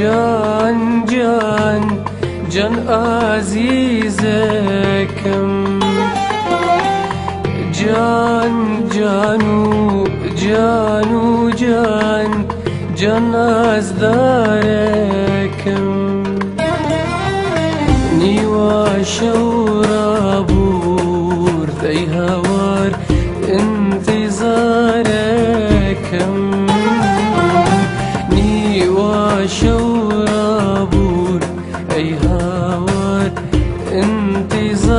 جان جان جان عزیزکم، جان جانو جانو جان جان از دارکم، نیوا شورا برد ای هوار انتظارکم، نیوا شورا برد ای هوار انتظارکم.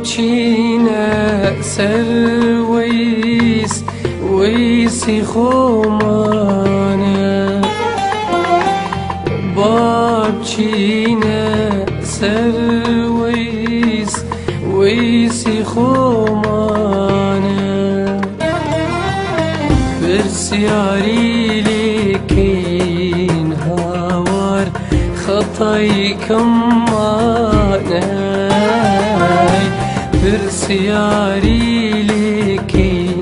چینه سر ویسی خومانه، باب چینه سر ویسی خومانه، برسیاری لیکن هاوار خطای کمانه، برسياري لكن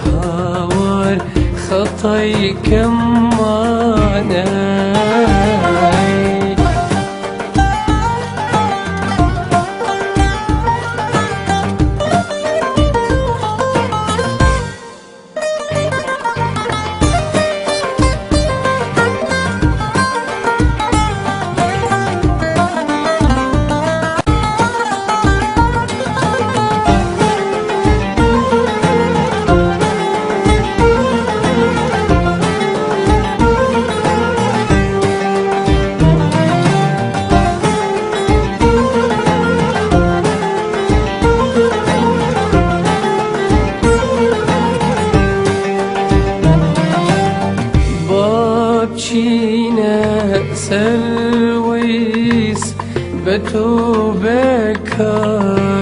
هاور خطي كماناي. چینه سر ویس به تو بکاری،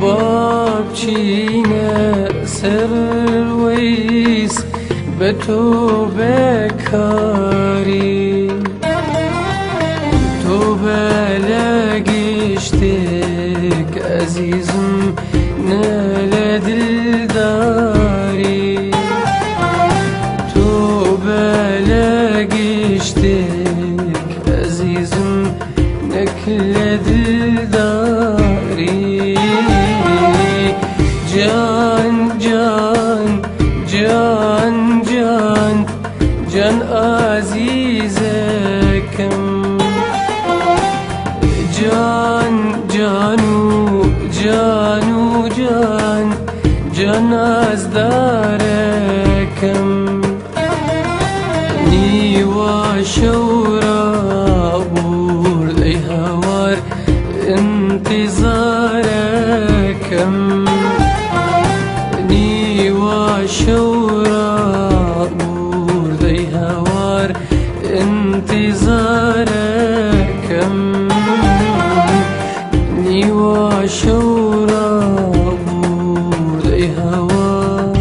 باب چینه سر ویس به تو بکاری، تو بلگشتک عزیزم نل دلداری، بلگشتك عزيزم نكل دلداري، جان جان جان جان جان عزيزكم، جان جانو جانو جان جان ازداركم، نیوا شورا برد ای هوار انتظارکم، نیوا شورا برد ای هوار انتظارکم، نیوا شورا برد ای هوار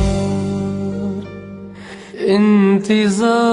انتظاركم.